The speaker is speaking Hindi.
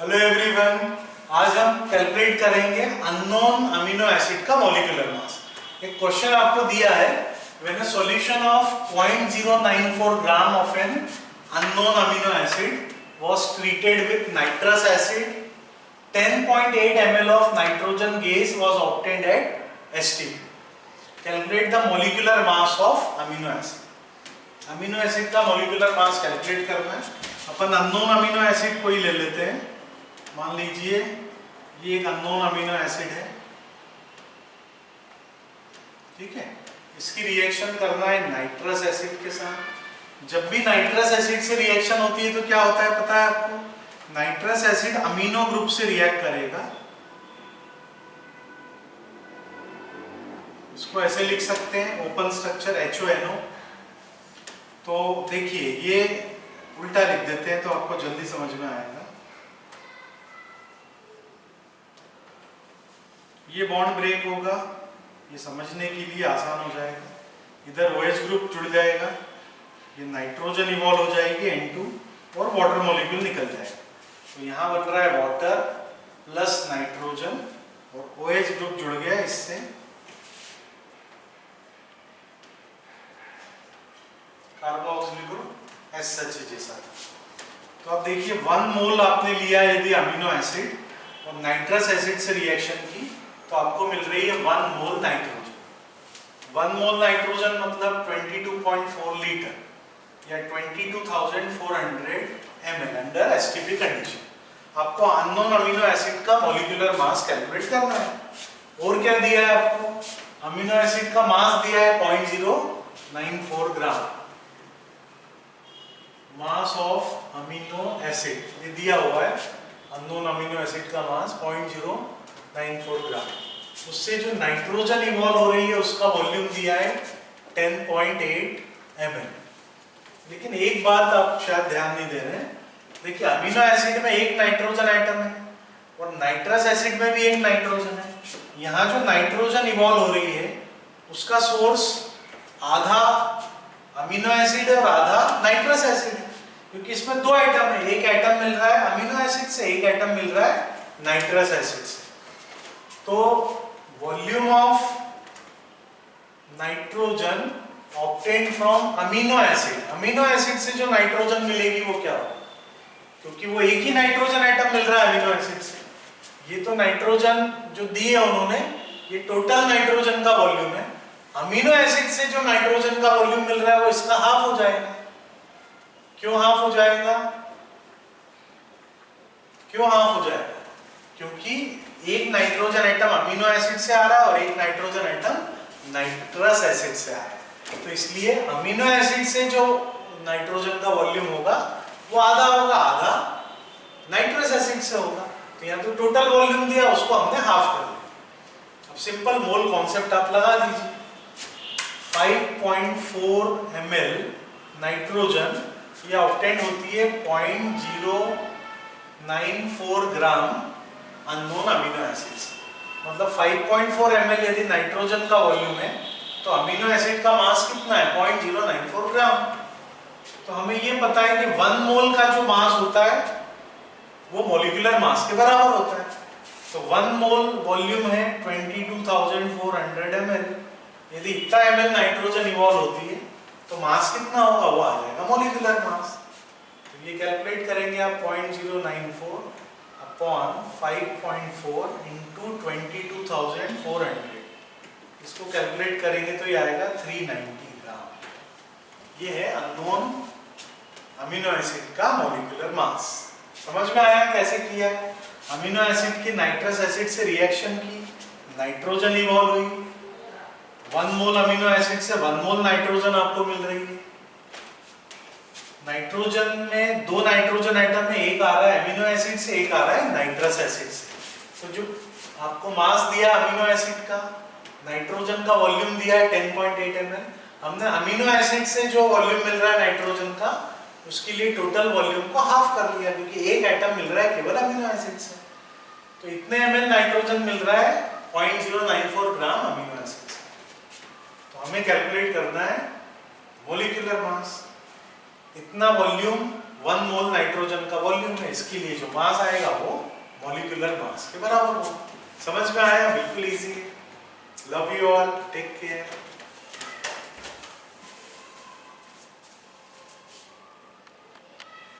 हेलो एवरीवन, आज हम कैलकुलेट करेंगे अननोन अमीनो एसिड का मॉलिक्यूलर मास। एक क्वेश्चन आपको दिया है, when a solution of 0.094 gram of an unknown amino acid was treated with nitrous acid, 10.8 ml of nitrogen gas was obtained at STP. Calculate the molecular mass of amino acid. Amino acid का मॉलिक्यूलर मास कैलकुलेट करना है। अपन अननोन अमीनो एसिड को ही ले लेते हैं। मान लीजिए ये एक अननोन अमीनो एसिड है, ठीक है। इसकी रिएक्शन करना है नाइट्रस एसिड के साथ। जब भी नाइट्रस एसिड से रिएक्शन होती है तो क्या होता है पता है आपको? नाइट्रस एसिड अमीनो ग्रुप से रिएक्ट करेगा। इसको ऐसे लिख सकते हैं, ओपन स्ट्रक्चर HONO। तो देखिए ये उल्टा लिख देते हैं तो आपको जल्दी समझ में आएगा। ये बॉन्ड ब्रेक होगा, ये समझने के लिए आसान हो जाएगा। इधर OH ग्रुप जुड़ जाएगा, ये नाइट्रोजन इवॉल्व हो जाएगी N2 और वाटर मॉलिक्यूल निकल जाएगा। तो यहाँ बन रहा है वाटर प्लस नाइट्रोजन और OH ग्रुप जुड़ गया इससे। कार्बोक्सिलिक ग्रुप SH जैसा। तो अब देखिए 1 मोल आपने लिया यदि अमीनो एसिड और नाइट्रस एसिड से रिएक्शन की तो आपको मिल रही है 1 मोल नाइट्रोजन। 1 मोल नाइट्रोजन मतलब 22.4 लीटर या 22,400 ml अंडर STP कंडीशन। आपको अननोन अमीनो एसिड का मॉलिक्यूलर मास कैलकुलेट करना है। और क्या दिया है आपको? अमीनो एसिड का मास दिया है 0.094 ग्राम। मास ऑफ अमीनो एसिड ये दिया हुआ है, अननोन अमीनो एसिड का मास 0.094 ग्राम। उससे जो नाइट्रोजन इवॉल्व हो रही है उसका वॉल्यूम दिया है 10.8 ml। लेकिन एक बात आप शायद ध्यान नहीं दे रहे हैं, देखिए अमीनो एसिड में एक नाइट्रोजन एटम है और नाइट्रस एसिड में भी एक नाइट्रोजन है। यहाँ जो नाइट्रोजन इवॉल्व हो रही है उसका सोर्स आधा अमीनो एसिड और आधा नाइट्रस एसिड है, क्योंकि इसमें दो एटम है। एक एटम मिल रहा है अमीनो एसिड से, एक एटम मिल रहा है नाइट्रस एसिड से। तो volume of nitrogen obtained from amino acid, amino acid से जो नाइट्रोजन मिलेगी वो क्या होगा? क्योंकि वो एक ही नाइट्रोजन एटम मिल रहा है अमीनो एसिड से। ये तो नाइट्रोजन जो दिए उन्होंने, ये टोटल नाइट्रोजन का वॉल्यूम है। अमीनो एसिड से जो नाइट्रोजन का वॉल्यूम मिल रहा है वो इसका हाफ हो जाएगा। क्यों हाफ हो जाएगा? क्यों हाफ हो जाएगा? क्योंकि एक नाइट्रोजन एटम अमीनो एसिड से आ रहा है और एक नाइट्रोजन एटम नाइट्रस एसिड से आ रहा है। तो इसलिए अमीनो एसिड से जो नाइट्रोजन का वॉल्यूम होगा वो आधा होगा, आधा नाइट्रस एसिड से होगा। तो यहाँ तो टोटल वॉल्यूम दिया, उसको हमने हाफ कर दिया। अब सिंपल मोल कॉन्सेप्ट आप लगा दीजिए। 5.4 ml नाइट्रोजन ये ऑब्टेन होती है 0.094 ग्राम अननोन अमीनो एसिड से। मतलब 5.4 ml यदि नाइट्रोजन का वॉल्यूम है तो अमीनो एसिड का मास कितना है? 0.094 ग्राम। तो हमें ये पता है कि 1 मोल का जो मास होता है वो मॉलिक्यूलर मास के बराबर होता है। तो 1 मोल वॉल्यूम है 22,400 ml। यदि इतना ml नाइट्रोजन इवॉल्व होती है तो मास कितना होगा? वो आ जाएगा मॉलिक्यूलर मास। तो ये कैलकुलेट करेंगे आप 0.094 अपॉन 5.4 इंटू 22,400। इसको कैलकुलेट करेंगे तो ये आएगा 390 ग्राम। ये है अननोन अमीनो एसिड का मॉलिक्यूलर मास। समझ में आया कैसे किया? अमीनो एसिड की नाइट्रस एसिड से रिएक्शन की, नाइट्रोजन इवॉल्व हुई। 1 मोल अमीनो एसिड से 1 मोल नाइट्रोजन आपको मिल रही है। नाइट्रोजन में दो नाइट्रोजन एटम में एक आ रहा है अमीनो एसिड से, एक आ रहा है नाइट्रस एसिड से। तो जो आपको मास दिया अमीनो एसिड का, नाइट्रोजन का वॉल्यूम दिया है 10.8 ml। हमने अमीनो एसिड से जो वॉल्यूम मिल रहा है नाइट्रोजन का, उसके लिए टोटल वॉल्यूम को हाफ कर लिया, क्योंकि एक एटम मिल रहा है केवल अमीनो एसिड से। तो इतने ml नाइट्रोजन मिल रहा है 0.094 ग्राम अमीनो एसिड से। तो हमें कैलकुलेट करना है मॉलिक्यूलर मास। इतना वॉल्यूम 1 मोल नाइट्रोजन का वॉल्यूम है, इसके लिए जो मास आएगा वो मॉलिक्यूलर मास के बराबर होगा। समझ में आया? बिल्कुल इजी है। Love you all, take care.